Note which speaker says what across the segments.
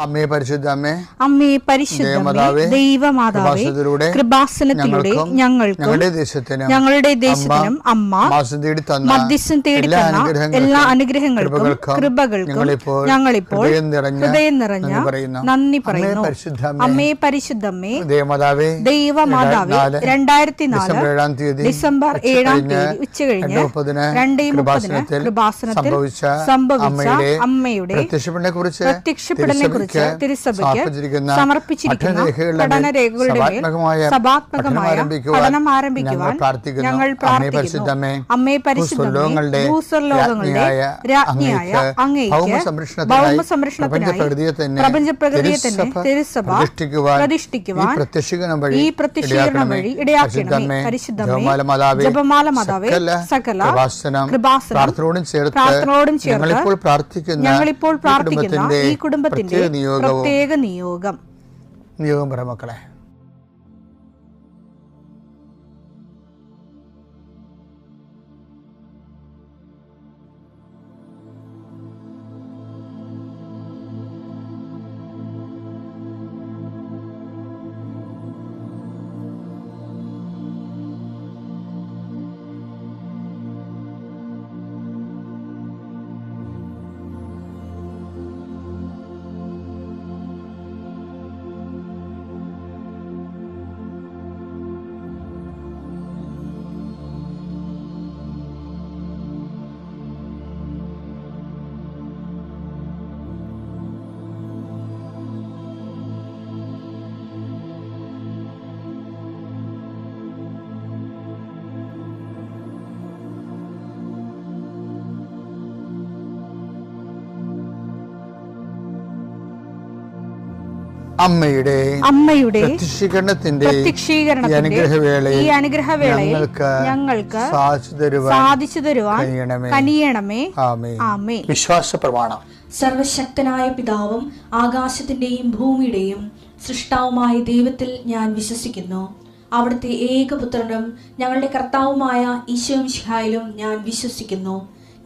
Speaker 1: അമ്മേ പരിശുദ്ധ അമ്മേ,
Speaker 2: അമ്മേ പരിശുദ്ധമേ, ദൈവമാതാവേ, കൃപാസനത്തിലൂടെ ഞങ്ങൾക്കും ഞങ്ങളുടെ ദേശത്തിനും അമ്മ മധ്യസ്ഥം തേടിത്തന്ന എല്ലാ അനുഗ്രഹങ്ങൾക്കും കൃപകൾക്കും ഞങ്ങളിപ്പോൾ ഹൃദയം നിറഞ്ഞ നന്ദി പറയുന്നു. അമ്മേ പരിശുദ്ധമേ, ദൈവമാതാവേ, 2004 ഡിസംബർ 7 ഉച്ചകഴിഞ്ഞ് 2:30 കൃപാസനത്തിൽ സംഭവിച്ച അമ്മയുടെ പ്രത്യക്ഷപ്പെടലിനെ തിരുസഭയ്ക്ക് സമർപ്പിച്ചിരിക്കുന്ന പഠനരേഖകളുടെ മേൽ സഭാത്മകമായ പഠനം ആരംഭിക്കുവാൻ ഞങ്ങൾ പ്രാർത്ഥിക്കുന്നു. അമ്മേ പരിശുദ്ധമേ, ഭൂസ്വർലോകങ്ങളുടെ രാജ്ഞിയായ അങ്ങേയ്ക്ക് ഭൗമസംരക്ഷണത്തിനായി പ്രപഞ്ചപ്രകൃതിയെ തന്നെ തിരുസഭ പ്രതിഷ്ഠിക്കുവാൻ ഈ പ്രത്യക്ഷീകരണം വഴി ഇടയാക്കണമേ. പരിശുദ്ധമേ, ജപമാല മാതാവേ, സകല കൃപാസനം പ്രാർത്ഥനയോടും ചേർത്ത് ഞങ്ങളിപ്പോൾ പ്രാർത്ഥിക്കുന്ന ഈ കുടുംബത്തിന്റെ പ്രത്യേക നിയോഗം
Speaker 1: പറ മക്കളെ.
Speaker 2: അമ്മയുടെ
Speaker 1: പ്രത്യക്ഷീകരണത്തിന്റെ
Speaker 2: ഈ അനുഗ്രഹവേളയിൽ ഞങ്ങൾക്ക് സാധിച്ചു തരുവാൻ കനിയണമേ. ആമേൻ.
Speaker 1: വിശ്വാസ പ്രമാണം.
Speaker 3: സർവശക്തനായ പിതാവും ആകാശത്തിന്റെയും ഭൂമിയുടെയും സൃഷ്ടാവുമായ ദൈവത്തിൽ ഞാൻ വിശ്വസിക്കുന്നു. അവിടുത്തെ ഏകപുത്രനും ഞങ്ങളുടെ കർത്താവുമായ ഈശോ മിശിഹായിലും ഞാൻ വിശ്വസിക്കുന്നു.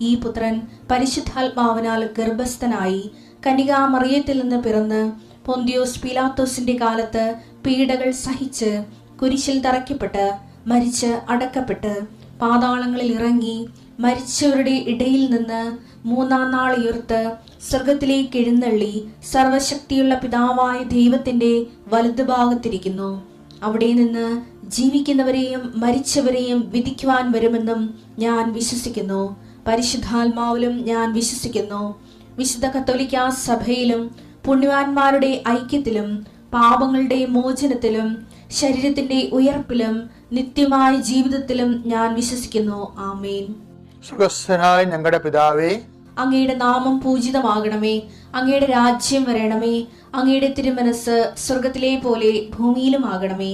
Speaker 3: ഈ പുത്രൻ പരിശുദ്ധാത്മാവിനാൽ ഗർഭസ്ഥനായി കന്യകാമറിയത്തിൽ നിന്ന് പിറന്ന് പൊന്തിയോസ് പീലാത്തോസിന്റെ കാലത്ത് പീഡകൾ സഹിച്ച് കുരിശിൽ തറയ്ക്കപ്പെട്ട് മരിച്ച് അടക്കപ്പെട്ട് പാതാളങ്ങളിൽ ഇറങ്ങി മരിച്ചവരുടെ ഇടയിൽ നിന്ന് 3-ാം നാൾ ഉയർത്ത് സ്വർഗത്തിലേക്ക് എഴുന്നള്ളി സർവശക്തിയുള്ള പിതാവായ ദൈവത്തിന്റെ വലതുഭാഗത്തിരിക്കുന്നു. അവിടെ നിന്ന് ജീവിക്കുന്നവരെയും മരിച്ചവരെയും വിധിക്കുവാൻ വരുമെന്നും ഞാൻ വിശ്വസിക്കുന്നു. പരിശുദ്ധാത്മാവിലും ഞാൻ വിശ്വസിക്കുന്നു. വിശുദ്ധ കത്തോലിക്കാ സഭയിലും പുണ്യവാന്മാരുടെ ഐക്യത്തിലും പാപങ്ങളുടെ മോചനത്തിലും ശരീരത്തിന്റെ ഉയർപ്പിലും നിത്യമായ ജീവിതത്തിലും ഞാൻ വിശ്വസിക്കുന്നു. ആമേൻ.
Speaker 1: സ്വർഗ്ഗസ്ഥനായ ഞങ്ങളുടെ പിതാവേ,
Speaker 3: അങ്ങയുടെ നാമം പൂജിതമാകണമേ. അങ്ങയുടെ രാജ്യം വരണമേ. അങ്ങയുടെ തിരുമനസ് സ്വർഗത്തിലെ പോലെ ഭൂമിയിലും ആകണമേ.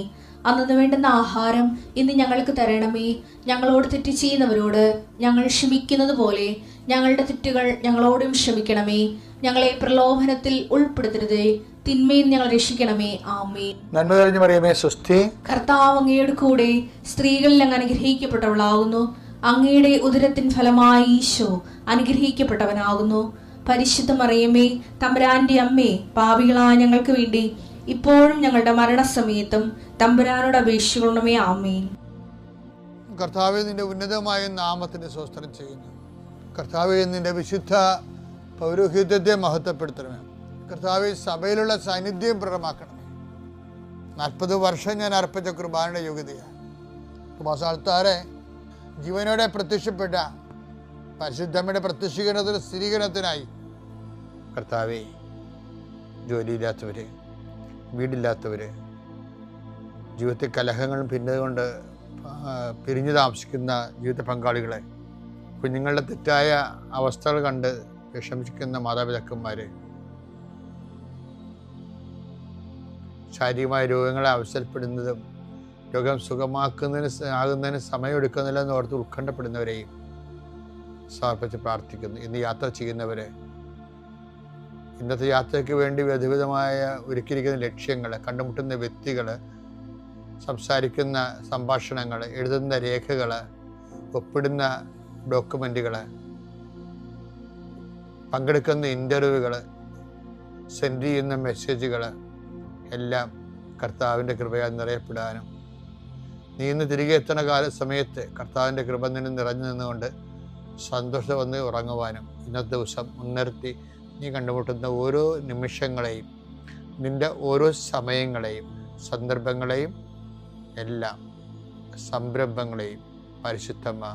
Speaker 3: അന്നു വേണ്ടുന്ന ആഹാരം ഇന്ന് ഞങ്ങൾക്ക് തരണമേ. ഞങ്ങളോട് തെറ്റ് ചെയ്യുന്നവരോട് ഞങ്ങൾ ക്ഷമിക്കുന്നത് പോലെ ഞങ്ങളുടെ തെറ്റുകൾ ഞങ്ങളോടും ക്ഷമിക്കണമേ. ഞങ്ങളെ പ്രലോഭനത്തിൽ ഉൾപ്പെടുത്തരുതേ, തിന്മയിൽ ഞങ്ങൾ രക്ഷിക്കണമേ. ആമേൻ.
Speaker 1: നന്മ നിറഞ്ഞ മറിയമേ, സ്വസ്തി.
Speaker 3: കർത്താവ് അങ്ങയുടെ കൂടെ സ്ത്രീകളിൽ അങ്ങ് അനുഗ്രഹിക്കപ്പെട്ടവളാകുന്നു. അങ്ങയുടെ ഉദരത്തിൻ ഫലമായി ഈശോ അനുഗ്രഹിക്കപ്പെട്ടവനാകുന്നു. പരിശുദ്ധ മറിയമേ, തമ്പുരാന്റെ അമ്മേ, പാപികളായ ഞങ്ങൾക്ക് വേണ്ടി ഇപ്പോഴും ഞങ്ങളുടെ മരണസമയത്തും തമ്പുരാനോട് അപേക്ഷിക്കണമേ. ആമേൻ.
Speaker 1: കർത്താവേ, നിന്റെ ഉന്നതമായ നാമത്തിന് സ്തോത്രം ചെയ്യുന്നു. കർത്താവേ, നിന്റെ വിശുദ്ധ പൗരോഹിത്യത്തെ മഹത്വപ്പെടുത്തണമേ. കർത്താവേ, സഭയിലുള്ള സാന്നിധ്യം പ്രകടമാക്കണമേ. 40 വർഷം ഞാൻ അർപ്പിച്ച കുർബാനയുടെ യോഗ്യതയാണ്. കുർബാസാൽത്താറെ ജീവനോടെ പ്രത്യക്ഷപ്പെട്ട പരിശുദ്ധമ്മയുടെ പ്രത്യക്ഷീകരണത്തിന് സ്ഥിരീകരണത്തിനായി കർത്താവേ, ജോലിയില്ലാത്തവര്, വീടില്ലാത്തവര്, ജീവിതത്തിൽ കലഹങ്ങളും ഭിന്നതകൊണ്ട് പിരിഞ്ഞു താമസിക്കുന്ന ജീവിത പങ്കാളികളെ, കുഞ്ഞുങ്ങളുടെ തെറ്റായ അവസ്ഥകൾ കണ്ട് വിഷമിക്കുന്ന മാതാപിതാക്കന്മാരെ, ശാരീരികമായ രോഗങ്ങളെ അവസരപ്പെടുന്നതും രോഗം ആകുന്നതിന് സമയമെടുക്കുന്നില്ലെന്ന് ഓർത്ത് ഉത്കണ്ഠപ്പെടുന്നവരെയും സമർപ്പിച്ച് പ്രാർത്ഥിക്കുന്നു. ഇന്ന് യാത്ര ചെയ്യുന്നവരെ, ഇന്നത്തെ യാത്രയ്ക്ക് വേണ്ടി വിധവിധമായ ഒരുക്കിയിരിക്കുന്ന ലക്ഷ്യങ്ങൾ, കണ്ടുമുട്ടുന്ന വ്യക്തികൾ, സംസാരിക്കുന്ന സംഭാഷണങ്ങൾ, എഴുതുന്ന രേഖകൾ, ഒപ്പിടുന്ന ഡോക്യുമെൻറ്റുകൾ, പങ്കെടുക്കുന്ന ഇൻ്റർവ്യൂകൾ, സെൻഡ് ചെയ്യുന്ന മെസ്സേജുകൾ എല്ലാം കർത്താവിൻ്റെ കൃപയാൽ നിറയപ്പെടാനും, നീ ഇന്ന് തിരികെ എത്തുന്ന സമയത്ത് കർത്താവിൻ്റെ കൃപ നിന്നെ നിറഞ്ഞു നിന്നുകൊണ്ട് സന്തോഷം വന്ന് ഉറങ്ങുവാനും, ഇന്നത്തെ ദിവസം മുൻനിർത്തി നീ കണ്ടുമുട്ടുന്ന ഓരോ നിമിഷങ്ങളെയും, നിൻ്റെ ഓരോ സമയങ്ങളെയും, സന്ദർഭങ്ങളെയും, എല്ലാം സംരംഭങ്ങളെയും പരിശുദ്ധമ്മ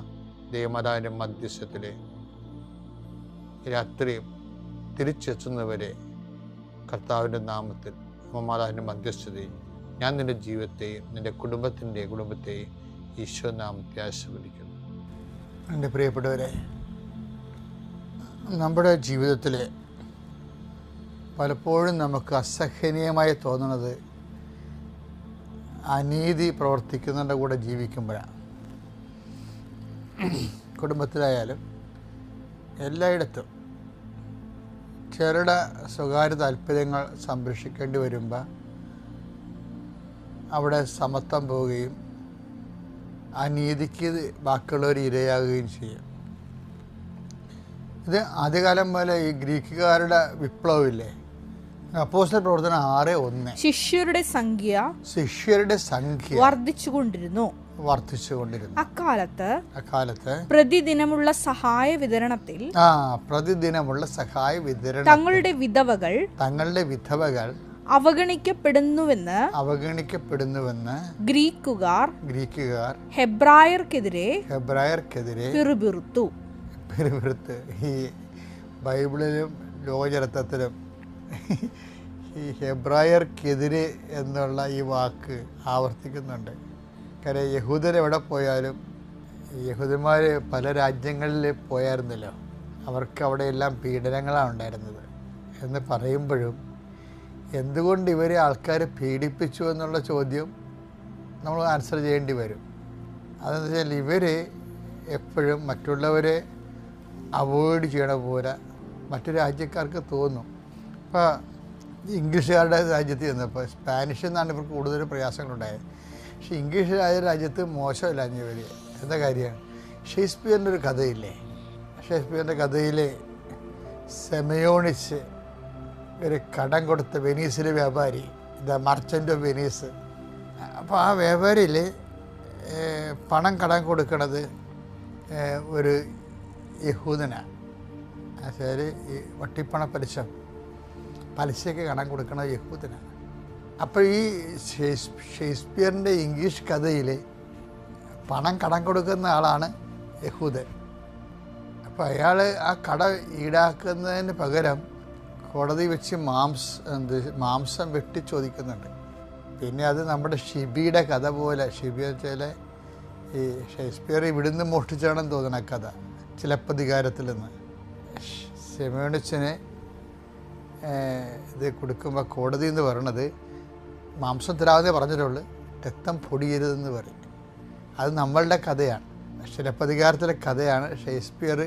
Speaker 1: ദൈവമാതാവിൻ്റെ മധ്യസ്ഥത്തിൽ രാത്രിയും തിരിച്ചെത്തുന്നവരെ കർത്താവിൻ്റെ നാമത്തിൽ മാതാവിൻ്റെ മധ്യസ്ഥതയും ഞാൻ നിൻ്റെ ജീവിതത്തെയും നിൻ്റെ കുടുംബത്തെയും ഈശോ നാമത്തെ ആശീർവദിക്കുന്നു. എൻ്റെ പ്രിയപ്പെട്ടവരെ, നമ്മുടെ ജീവിതത്തിൽ പലപ്പോഴും നമുക്ക് അസഹനീയമായി തോന്നുന്നത് അനീതി പ്രവർത്തിക്കുന്നതിൻ്റെ കൂടെ ജീവിക്കുമ്പോഴാണ്. കുടുംബത്തിലായാലും എല്ലായിടത്തും ചെറുകിട സ്വകാര്യ താല്പര്യങ്ങൾ സംരക്ഷിക്കേണ്ടി വരുമ്പോൾ അവിടെ സമത്വം പോവുകയും അനീതിക്ക് ബാക്കിയുള്ളവർ ഇരയാകുകയും ചെയ്യും. ഇത് ആദ്യകാലം പോലെ ഈ ഗ്രീക്കുകാരുടെ വിപ്ലവമില്ലേ, അപ്പോസ്തല പ്രവർത്തനം 6:1,
Speaker 2: ശിഷ്യരുടെ സംഖ്യ വർദ്ധിച്ചുകൊണ്ടിരുന്നു. അക്കാലത്ത് പ്രതിദിനമുള്ള സഹായ വിതരണത്തിൽ തങ്ങളുടെ വിധവകൾ അവഗണിക്കപ്പെടുന്നുവെന്ന് ഗ്രീക്കുകാർ ഹെബ്രായർക്കെതിരെ പിറുപിറുത്തു.
Speaker 1: ഈ ബൈബിളിലും ലോകചരിത്രത്തിലും ഈ ഹെബ്രായർക്കെതിരെ എന്നുള്ള ഈ വാക്ക് ആവർത്തിക്കുന്നുണ്ട്. കാര്യം യഹൂദരെവിടെ പോയാലും, യഹൂദന്മാർ പല രാജ്യങ്ങളിൽ പോയായിരുന്നല്ലോ, അവർക്ക് അവിടെ എല്ലാം പീഡനങ്ങളാണ് ഉണ്ടായിരുന്നത് എന്ന് പറയുമ്പോഴും എന്തുകൊണ്ട് ഇവരെ ആൾക്കാർ പീഡിപ്പിച്ചു എന്നുള്ള ചോദ്യം നമ്മൾ ആൻസർ ചെയ്യേണ്ടി വരും. അതെന്ന് വെച്ചാൽ ഇവർ എപ്പോഴും മറ്റുള്ളവരെ അവോയ്ഡ് ചെയ്യണ പോലെ മറ്റു രാജ്യക്കാർക്ക് തോന്നും. ഇപ്പോൾ ഇംഗ്ലീഷുകാരുടെ രാജ്യത്ത് ചെന്നപ്പോൾ സ്പാനിഷ് എന്നാണ് ഇവർക്ക് കൂടുതൽ പ്രയാസങ്ങളുണ്ടായത്. പക്ഷേ ഇംഗ്ലീഷ് രാജ്യത്ത് മോശമില്ല ഇവർ. എന്താ കാര്യമാണ്, ഷേക്സ്പിയറിൻ്റെ ഒരു കഥയില്ലേ, ഷേക്സ്പിയറിൻ്റെ കഥയിൽ സെമയോണിച്ച് ഒരു കടം കൊടുത്ത വെനീസിലെ വ്യാപാരി, ദ മർച്ചൻ്റ് ഓഫ് വെനീസ്. അപ്പോൾ ആ വ്യാപാരിയിൽ പണം കടം കൊടുക്കണത് ഒരു യഹൂദനാണ്. എന്നുവെച്ചാൽ ഈ വട്ടിപ്പണ പലിശയ്ക്ക് കടം കൊടുക്കണത് യഹൂദനാണ്. അപ്പോൾ ഈ ഷേക്സ്പിയറിൻ്റെ ഇംഗ്ലീഷ് കഥയിൽ പണം കടം കൊടുക്കുന്ന ആളാണ് യഹൂദൻ. അപ്പോൾ അയാൾ ആ കട ഈടാക്കുന്നതിന് പകരം കോടതി വെച്ച് മാംസം വെട്ടി ചോദിക്കുന്നുണ്ട്. പിന്നെ അത് നമ്മുടെ ഷിബിയുടെ കഥ പോലെ, ഷിബി വെച്ചാൽ ഈ ഷേക്സ്പിയർ ഇവിടുന്ന് മോഷ്ടിച്ചാണെന്ന് തോന്നണ കഥ, ചിലപ്പതികാരത്തിൽ നിന്ന്. സെമയോണിച്ചിന് ഇത് കൊടുക്കുമ്പോൾ കോടതി എന്ന് പറയണത് മാംസം തരാമെന്നേ പറഞ്ഞിട്ടുള്ളൂ, രക്തം പൊടിയരുതെന്ന് പറയും. അത് നമ്മളുടെ കഥയാണ്, ചിലപ്പതികാരത്തിലെ കഥയാണ്. ഷേക്സ്പിയർ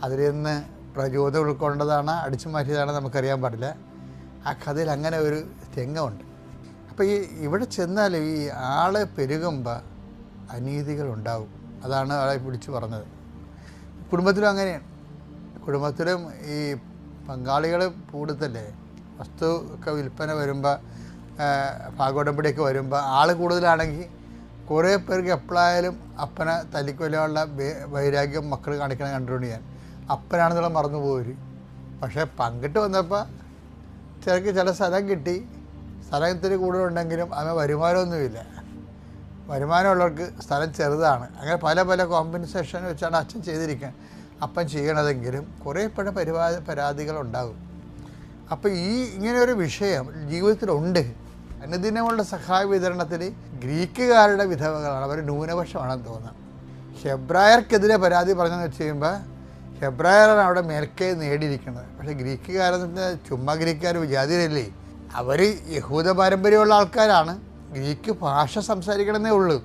Speaker 1: അതിൽ നിന്ന് പ്രചോദനം ഉൾക്കൊണ്ടതാണ്, അടിച്ചു മാറ്റിയതാണ് നമുക്കറിയാൻ പാടില്ല. ആ കഥയിൽ അങ്ങനെ ഒരു രംഗമുണ്ട്. അപ്പോൾ ഇവിടെ ചെന്നാൽ ഈ ആള് പെരുകുമ്പോൾ അനീതികൾ ഉണ്ടാവും. അതാണ് ആളെ പിടിച്ചു പറഞ്ഞത്. കുടുംബത്തിലും അങ്ങനെയാണ്. കുടുംബത്തിലും ഈ പങ്കാളികൾ കൂടുതലല്ലേ, വസ്തു ഒക്കെ വിൽപ്പന വരുമ്പോൾ, ഭാഗോടമ്പടിയൊക്കെ വരുമ്പോൾ ആൾ കൂടുതലാണെങ്കിൽ കുറേ പേർക്ക് എപ്പോഴായാലും അപ്പനെ തല്ലിക്കൊല്ലാനുള്ള വൈരാഗ്യം മക്കൾ കാണിക്കണം കണ്ടുകൊണ്ട് ഞാൻ അപ്പനാണെന്നുള്ള മറന്നു പോരും. പക്ഷേ പങ്കിട്ട് വന്നപ്പോൾ ചിലർക്ക് ചില സ്ഥലം കിട്ടി, സ്ഥലത്തിന് കൂടുതലുണ്ടെങ്കിലും അവന് വരുമാനമൊന്നുമില്ല. വരുമാനമുള്ളവർക്ക് സ്ഥലം ചെറുതാണ്. അങ്ങനെ പല പല കോമ്പൻസേഷൻ വെച്ചാണ് അച്ഛൻ ചെയ്തിരിക്കുക, അപ്പം ചെയ്യണതെങ്കിലും കുറേ പരാതികളുണ്ടാകും. അപ്പോൾ ഇങ്ങനെയൊരു വിഷയം ജീവിതത്തിലുണ്ട്. അനുദിനമുള്ള സഹായ വിതരണത്തിൽ ഗ്രീക്കുകാരുടെ വിധവകളാണ്, അവർ ന്യൂനപക്ഷമാണെന്ന് തോന്നുന്നത്. ഹെബ്രായർക്കെതിരെ പരാതി പറഞ്ഞെന്ന് വെച്ച് കഴിയുമ്പോൾ ഹെബ്രായറാണ് അവിടെ മേൽക്കൈ നേടിയിരിക്കുന്നത്. പക്ഷേ ഗ്രീക്കുകാരെന്ന് ചുമ്മാ ഗ്രീക്കുകാർ വിജാതിരല്ലേ, അവർ യഹൂദ പാരമ്പര്യമുള്ള ആൾക്കാരാണ്. ഗ്രീക്ക് ഭാഷ സംസാരിക്കണമെന്നേ ഉള്ളൂ,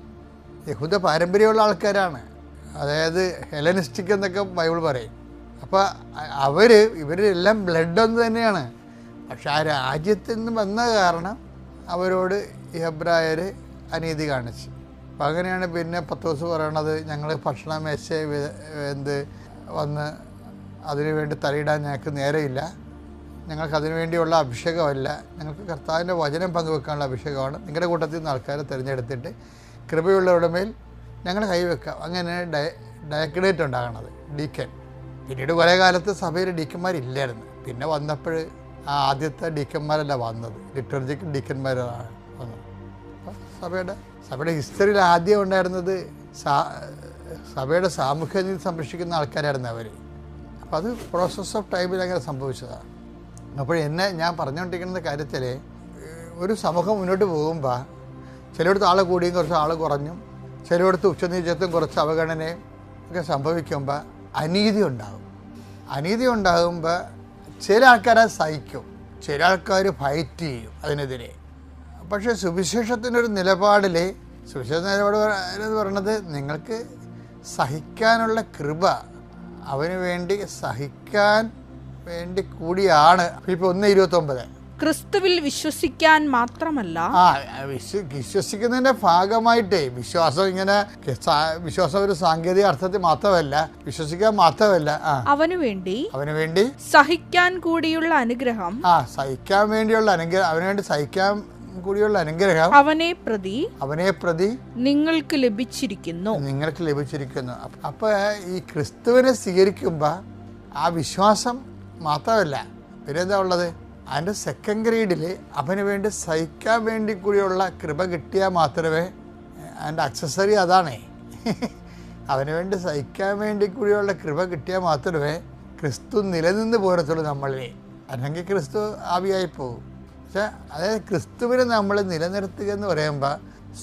Speaker 1: യഹൂദ പാരമ്പര്യമുള്ള ആൾക്കാരാണ്. അതായത് ഹെലനിസ്റ്റിക് എന്നൊക്കെ ബൈബിൾ പറയും. അപ്പോൾ ഇവരെല്ലാം ബ്ലഡ് ഒന്ന് തന്നെയാണ്. പക്ഷെ ആ രാജ്യത്തിൽ നിന്ന് വന്ന കാരണം അവരോട് ഹെബ്രായർ അനീതി കാണിച്ചു. അപ്പം അങ്ങനെയാണ് പിന്നെ പത്രോസ് പറയണത്, ഞങ്ങൾ ഭക്ഷണ മേശ വന്ന് അതിനുവേണ്ടി തലയിടാൻ ഞങ്ങൾക്ക് നേരമില്ല, ഞങ്ങൾക്ക് അതിനു വേണ്ടിയുള്ള അഭിഷേകമല്ല, ഞങ്ങൾക്ക് കർത്താവിൻ്റെ വചനം പങ്കുവെക്കാനുള്ള അഭിഷേകമാണ്. നിങ്ങളുടെ കൂട്ടത്തിൽ നിന്ന് ആൾക്കാരെ തിരഞ്ഞെടുത്തിട്ട് കൃപയുള്ളവരുടെ മേൽ ഞങ്ങൾ കൈവെക്കാം. അങ്ങനെ ഡയക്കണേറ്റ് ഉണ്ടാകണത്, ഡീക്കൻ. പിന്നീട് കുറേ കാലത്ത് സഭയിൽ ഡീക്കന്മാരില്ലായിരുന്നു. പിന്നെ വന്നപ്പോൾ ആദ്യത്തെ ഡീക്കന്മാരല്ല വന്നത്, ലിറ്റർജിക്കൽ ഡീക്കന്മാരാണ് വന്നത്. അപ്പോൾ സഭയുടെ ഹിസ്റ്ററിയിൽ ആദ്യം ഉണ്ടായിരുന്നത് സഭയുടെ സാമൂഹ്യ നീതി സംരക്ഷിക്കുന്ന ആൾക്കാരായിരുന്നു അവർ. അപ്പോൾ അത് പ്രോസസ് ഓഫ് ടൈമിൽ അങ്ങനെ സംഭവിച്ചതാണ്. അപ്പോൾ ഞാൻ പറഞ്ഞുകൊണ്ടിരിക്കുന്ന കാര്യത്തിൽ ഒരു സമൂഹം മുന്നോട്ട് പോകുമ്പോൾ ചിലയിടത്ത് ആൾ കൂടിയും കുറച്ച് ആൾ കുറഞ്ഞും, ചിലയിടത്ത് ഉച്ചനീചത്വം കുറച്ച് അവഗണനയും ഒക്കെ സംഭവിക്കുമ്പോൾ അനീതി ഉണ്ടാകുമ്പോൾ ചില ആൾക്കാരെ സഹിക്കും, ചില ആൾക്കാർ ഫൈറ്റ് ചെയ്യും അതിനെതിരെ. പക്ഷേ സുവിശേഷത്തിനൊരു നിലപാടിൽ, സുവിശേഷ നിലപാട് എന്ന് പറയുന്നത് നിങ്ങൾക്ക് സഹിക്കാനുള്ള കൃപ, അവന് വേണ്ടി സഹിക്കാൻ വേണ്ടി കൂടിയാണ്. ഇപ്പോൾ 1:29
Speaker 2: ക്രിസ്തുവിൽ വിശ്വസിക്കാൻ മാത്രമല്ല,
Speaker 1: വിശ്വസിക്കുന്നതിൻ്റെ ഭാഗമായിട്ടേ വിശ്വാസം ഒരു സാങ്കേതിക അർത്ഥത്തിൽ മാത്രമല്ല, വിശ്വസിക്കാൻ മാത്രമല്ല,
Speaker 2: അവന് വേണ്ടി സഹിക്കാൻ കൂടിയുള്ള അനുഗ്രഹം,
Speaker 1: സഹിക്കാൻ വേണ്ടിയുള്ള അനുഗ്രഹം, അവന് വേണ്ടി സഹിക്കാൻ കൂടിയുള്ള അനുഗ്രഹം
Speaker 2: അവനെ പ്രതി നിങ്ങൾക്ക് ലഭിച്ചിരിക്കുന്നു.
Speaker 1: അപ്പൊ ഈ ക്രിസ്തുവിനെ സ്വീകരിക്കുമ്പോൾ ആ വിശ്വാസം മാത്രമല്ല, പിന്നെന്താ ഉള്ളത്? അതിൻ്റെ സെക്കൻഡ് ഗ്രേഡിൽ അവന് വേണ്ടി സഹിക്കാൻ വേണ്ടി കൂടിയുള്ള കൃപ കിട്ടിയാൽ മാത്രമേ, അതിൻ്റെ അക്സസറി അതാണേ, അവന് വേണ്ടി സഹിക്കാൻ വേണ്ടി കൂടിയുള്ള കൃപ കിട്ടിയാൽ മാത്രമേ ക്രിസ്തു നിലനിന്ന് പോരത്തുള്ളൂ നമ്മളിൽ. അല്ലെങ്കിൽ ക്രിസ്തു ആവിയായി പോകും. പക്ഷേ അതായത് ക്രിസ്തുവിനെ നമ്മൾ നിലനിർത്തുക എന്ന് പറയുമ്പോൾ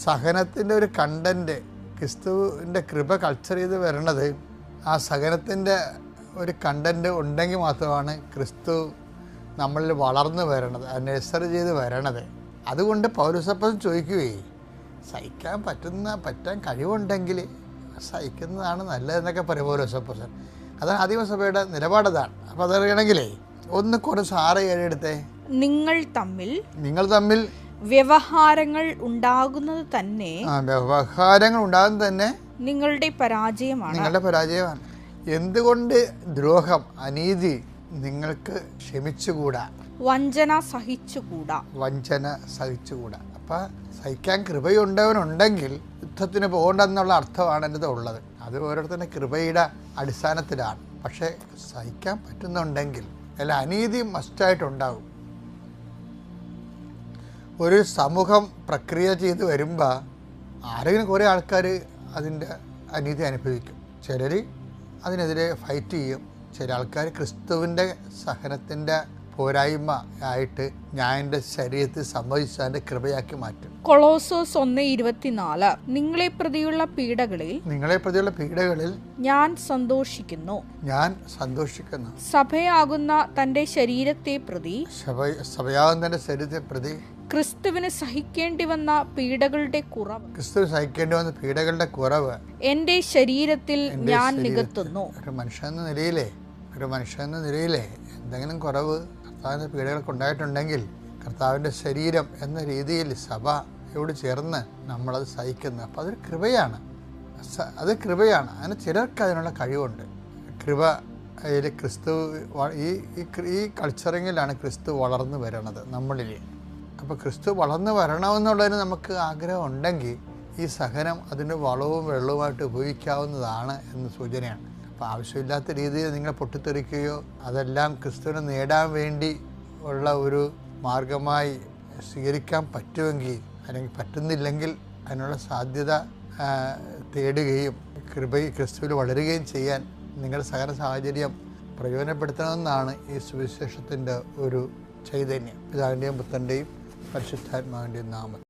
Speaker 1: സഹനത്തിൻ്റെ ഒരു കണ്ടൻറ്റ്, ക്രിസ്തുവിൻ്റെ കൃപ കൾച്ചർ ചെയ്ത് വരണത് ആ സഹനത്തിൻ്റെ ഒരു കണ്ടൻറ്റ് ഉണ്ടെങ്കിൽ മാത്രമാണ് ക്രിസ്തു നമ്മളിൽ വളർന്നു വരണത്, നഴ്സറി ചെയ്ത് വരണത്. അതുകൊണ്ട് പൗലോസപ്പോസ്തലൻ ചോദിക്കുകയേ, പറ്റാൻ കഴിവുണ്ടെങ്കിൽ സഹിക്കുന്നതാണ് നല്ലതെന്നൊക്കെ പറയും പൗലോസപ്പോസ്തലൻ. അതാണ് ആദിമസഭയുടെ നിലപാടതാണ്. അപ്പോൾ അതറിയണമെങ്കിലേ കുറച്ച് 6-7 എടുത്തേ.
Speaker 2: നിങ്ങൾ തമ്മിൽ വ്യവഹാരങ്ങൾ ഉണ്ടാകുന്നത് തന്നെ നിങ്ങളുടെ പരാജയമാണ്.
Speaker 1: എന്തുകൊണ്ട് ദ്രോഹം, അനീതി നിങ്ങൾക്ക് ക്ഷമിച്ചുകൂടാ,
Speaker 2: വഞ്ചന സഹിച്ചുകൂടാ.
Speaker 1: അപ്പം സഹിക്കാൻ കൃപയുണ്ടവനുണ്ടെങ്കിൽ യുദ്ധത്തിന് പോകണ്ടെന്നുള്ള അർത്ഥമാണ് എൻ്റെ ഉള്ളത്. അത് ഓരോരുത്തരുടെ കൃപയുടെ അടിസ്ഥാനത്തിലാണ്. പക്ഷേ സഹിക്കാൻ പറ്റുന്നുണ്ടെങ്കിൽ അല്ല, അനീതി മസ്റ്റായിട്ടുണ്ടാകും. ഒരു സമൂഹം പ്രക്രിയ ചെയ്ത് വരുമ്പോൾ ആരെങ്കിലും കുറേ ആൾക്കാർ അതിൻ്റെ അനീതി അനുഭവിക്കും. ചിലർ അതിനെതിരെ ഫൈറ്റ് ചെയ്യും. ചില ആൾക്കാർ ക്രിസ്തുവിൻ്റെ സഹനത്തിൻ്റെ പോരായ്മ ആയിട്ട് ഞാൻ എൻ്റെ ശരീരത്തിൽ സംഭവിച്ച അതിൻ്റെ കൃപയാക്കി മാറ്റും.
Speaker 2: കൊളോസോസ് 1:24 നിങ്ങളെ പ്രതിയുള്ള പീഡകളിൽ ഞാൻ സന്തോഷിക്കുന്നു. സഭയാകുന്ന തൻ്റെ ശരീരത്തെ പ്രതി ക്രിസ്തുവിന് സഹിക്കേണ്ടി വന്ന പീഡകളുടെ കുറവ് എൻ്റെ ശരീരത്തിൽ ഞാൻ നികത്തുന്നു.
Speaker 1: ഒരു മനുഷ്യൻ എന്ന നിലയിലെ എന്തെങ്കിലും കുറവ് കർത്താവിൻ്റെ പീഡകൾക്ക് ഉണ്ടായിട്ടുണ്ടെങ്കിൽ കർത്താവിൻ്റെ ശരീരം എന്ന രീതിയിൽ സഭയോട് ചേർന്ന് നമ്മളത് സഹിക്കുന്നത്. അപ്പോൾ അതൊരു കൃപയാണ്. അതിന് ചിലർക്ക് അതിനുള്ള കഴിവുണ്ട്. കൃപയിൽ ക്രിസ്തു ഈ കൾച്ചറിങ്ങിലാണ് ക്രിസ്തു വളർന്നു വരണത് നമ്മളിൽ. അപ്പോൾ ക്രിസ്തു വളർന്നു വരണമെന്നുള്ളതിന് നമുക്ക് ആഗ്രഹം ഉണ്ടെങ്കിൽ ഈ സഹനം അതിൻ്റെ വളവും വെള്ളവുമായിട്ട് ഉപയോഗിക്കാവുന്നതാണ് എന്ന് സൂചനയാണ്. അപ്പോൾ ആവശ്യമില്ലാത്ത രീതിയിൽ നിങ്ങൾ പൊട്ടിത്തെറിക്കുകയോ അതെല്ലാം ക്രിസ്തുവിനെ നേടാൻ വേണ്ടി ഉള്ള ഒരു മാർഗമായി സ്വീകരിക്കാൻ പറ്റുമെങ്കിൽ, അല്ലെങ്കിൽ പറ്റുന്നില്ലെങ്കിൽ അതിനുള്ള സാധ്യത തേടുകയും ക്രിസ്തുവിൽ വളരുകയും ചെയ്യാൻ നിങ്ങളുടെ സഹന സാഹചര്യം പ്രയോജനപ്പെടുത്തണമെന്നാണ് ഈ സുവിശേഷത്തിൻ്റെ ഒരു ചൈതന്യം. പിതാവിൻ്റെയും പുത്രൻ്റെയും പരിശുദ്ധാത്മാവിൻ്റെയും നാമം.